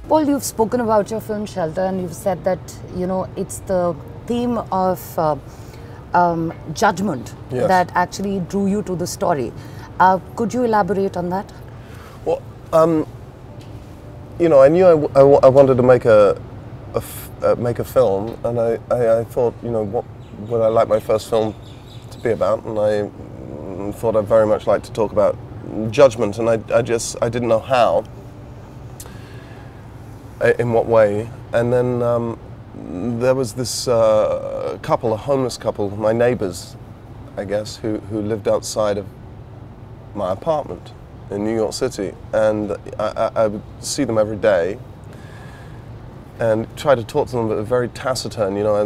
Paul, you've spoken about your film Shelter, and you've said that, you know, it's the theme of judgment that actually drew you to the story. Could you elaborate on that? Well, you know, I knew I wanted to make make a film, and I thought, you know, what would I like my first film to be about, and I thought I'd very much like to talk about judgment, and I didn't know how, in what way. And then there was this couple, a homeless couple, my neighbors, I guess, who lived outside of my apartment in New York City, and I would see them every day and try to talk to them, but very taciturn, you know,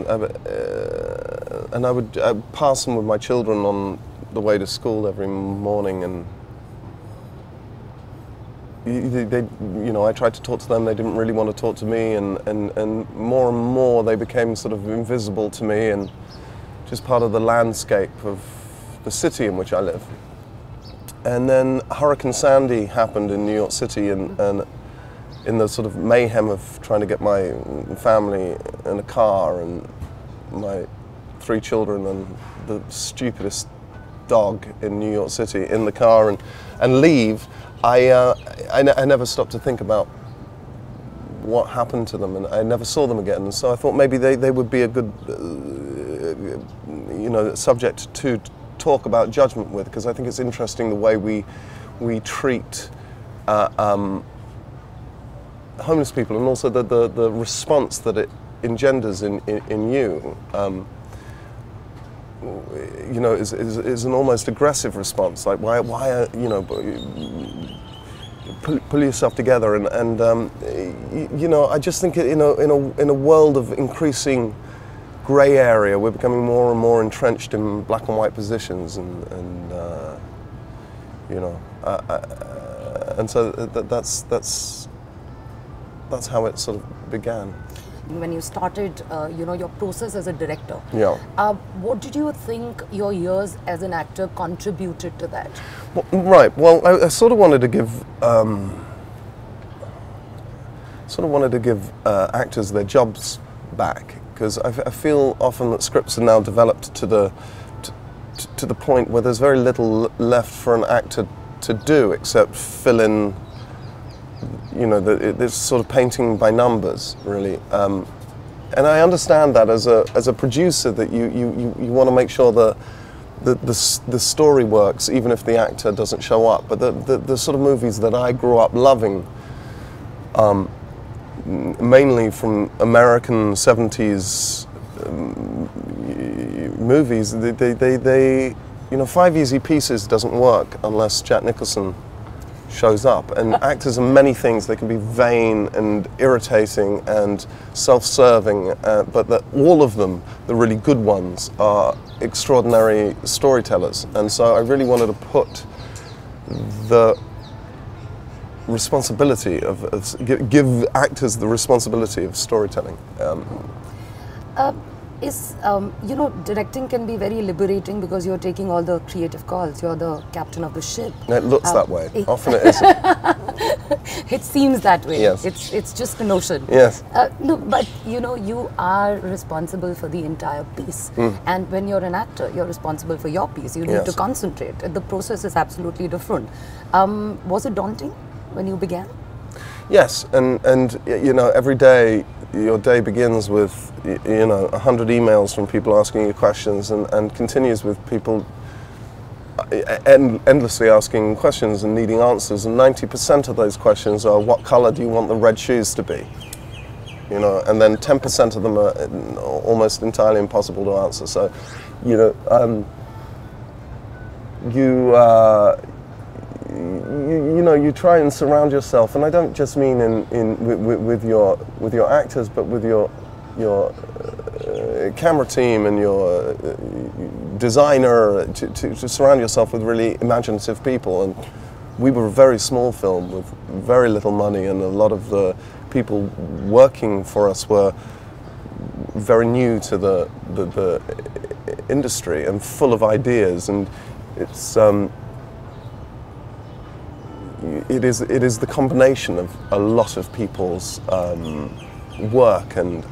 and I would pass them with my children on the way to school every morning, and they, you know, I tried to talk to them, they didn't really want to talk to me, and more they became sort of invisible to me and just part of the landscape of the city in which I live. And then Hurricane Sandy happened in New York City, and in the sort of mayhem of trying to get my family in a car and my 3 children and the stupidest dog in New York City in the car and leave, I never stopped to think about what happened to them, and I never saw them again. And so I thought maybe they would be a good you know, subject to talk about judgment with, because I think it's interesting the way we treat homeless people, and also the response that it engenders in you. You know, is an almost aggressive response. Like, why are, you know, pull yourself together, and you know, I just think, you know, in a world of increasing grey area, we're becoming more and more entrenched in black and white positions, and you know, and so that's how it sort of began. When you started, you know, your process as a director, what did you think your years as an actor contributed to that? Well, right. Well, I sort of wanted to give actors their jobs back, because I feel often that scripts are now developed to the point where there's very little left for an actor to do except fill in, you know, this sort of painting by numbers, really. And I understand that as a producer, that you want to make sure that the story works, even if the actor doesn't show up. But the sort of movies that I grew up loving, mainly from American 70s movies, they you know, 5 Easy Pieces doesn't work unless Jack Nicholson shows up, and actors are many things. They can be vain and irritating and self-serving, but that all of them, the really good ones, are extraordinary storytellers. And so I really wanted to put the responsibility give actors the responsibility of storytelling. You know, directing can be very liberating because you're taking all the creative calls. You're the captain of the ship. It looks that way. Often it isn't. It seems that way. Yes. It's just a notion. Yes. No, but you know, you are responsible for the entire piece. And when you're an actor, you're responsible for your piece. You need to concentrate. The process is absolutely different. Was it daunting when you began? Yes, and you know, every day your day begins with, you know, 100 emails from people asking you questions, and continues with people endlessly asking questions and needing answers, and 90% of those questions are, what color do you want the red shoes to be? You know, and then 10% of them are almost entirely impossible to answer. So, you know, you know, you try and surround yourself, and I don't just mean with your actors, but with your camera team and your designer, to surround yourself with really imaginative people. And we were a very small film with very little money, and a lot of the people working for us were very new to the industry and full of ideas, and it's it is the combination of a lot of people's work and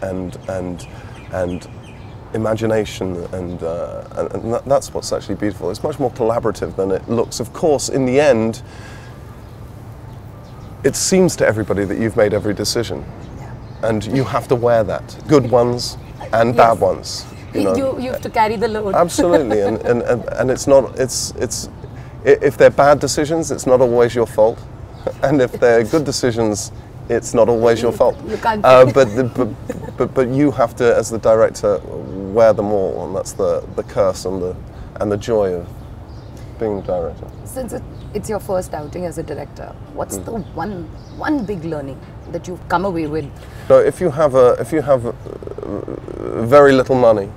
imagination, and that's what's actually beautiful. It's much more collaborative than it looks. Of course, in the end, it seems to everybody that you've made every decision, and you have to wear that. Good ones and bad ones. You know. You have to carry the load. Absolutely, and it's not. If they're bad decisions, it's not always your fault, and if they're good decisions, it's not always your fault. You can't. But you have to, as the director, wear them all, and that's the curse and the joy of being a director. Since it's your first outing as a director, what's the one big learning that you've come away with? So if you have very little money,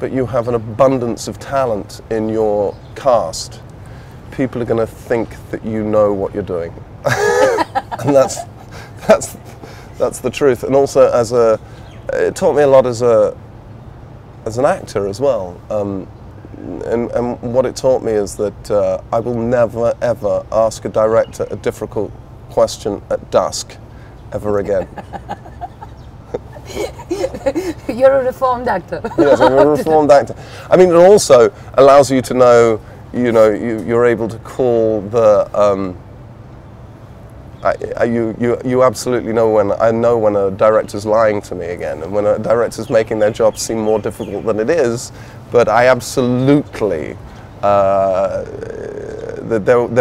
but you have an abundance of talent in your cast, people are going to think that you know what you're doing, and that's the truth. And also, it taught me a lot as an actor as well. And what it taught me is that I will never ever ask a director a difficult question at dusk ever again. You're a reformed actor. Yes, I'm a reformed actor. I mean, it also allows you to know, you're able to call the. You absolutely know when a director's lying to me again, and when a director's making their job seem more difficult than it is. But I absolutely, there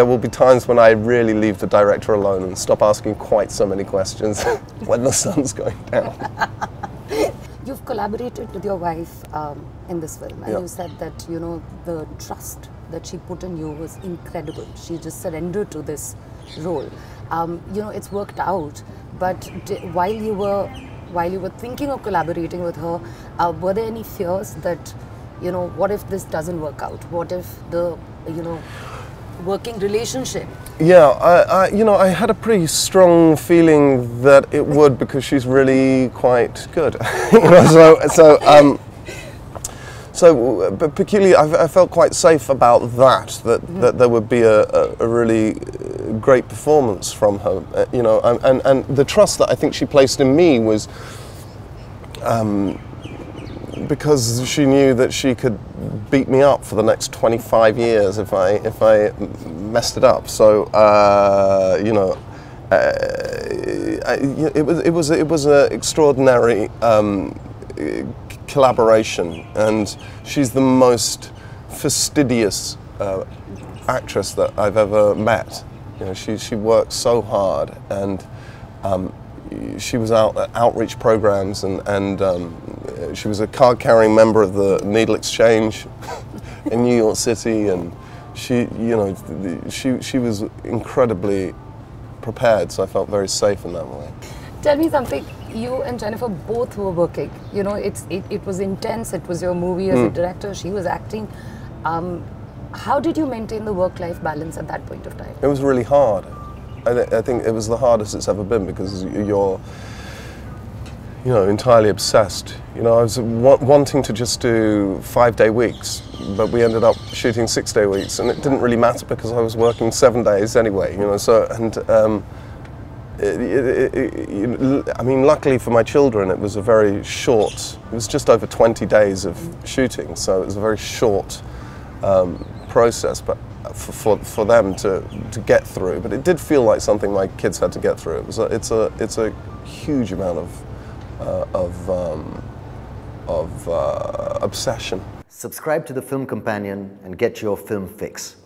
will be times when I really leave the director alone and stop asking quite so many questions when the sun's going down. You've collaborated with your wife in this film, and Yeah. you said that the trust that she put in you was incredible. She just surrendered to this role. It's worked out. But while you were thinking of collaborating with her, were there any fears that, what if this doesn't work out? What if the working relationship? Yeah, I had a pretty strong feeling that it would, because she's really quite good. But peculiarly, I felt quite safe about that there would be a really great performance from her, and the trust that I think she placed in me was because she knew that she could beat me up for the next 25 years if I messed it up. So it was an extraordinary collaboration, and she's the most fastidious actress that I've ever met. She works so hard, and she was out at outreach programs, and she was a card-carrying member of the Needle Exchange in New York City, and she was incredibly prepared, so I felt very safe in that way. Tell me something. You and Jennifer both were working. It was intense. It was your movie as a director. She was acting. How did you maintain the work-life balance at that point of time? It was really hard. I think it was the hardest it's ever been, because you're, entirely obsessed. I was wanting to just do 5-day weeks, but we ended up shooting 6-day weeks, and it didn't really matter because I was working 7 days anyway. I mean, luckily for my children, it was a very short. It was just over 20 days of shooting, so it was a very short process, but for them to get through. But it did feel like something my kids had to get through. It's a huge amount of obsession. Subscribe to The Film Companion and get your film fix.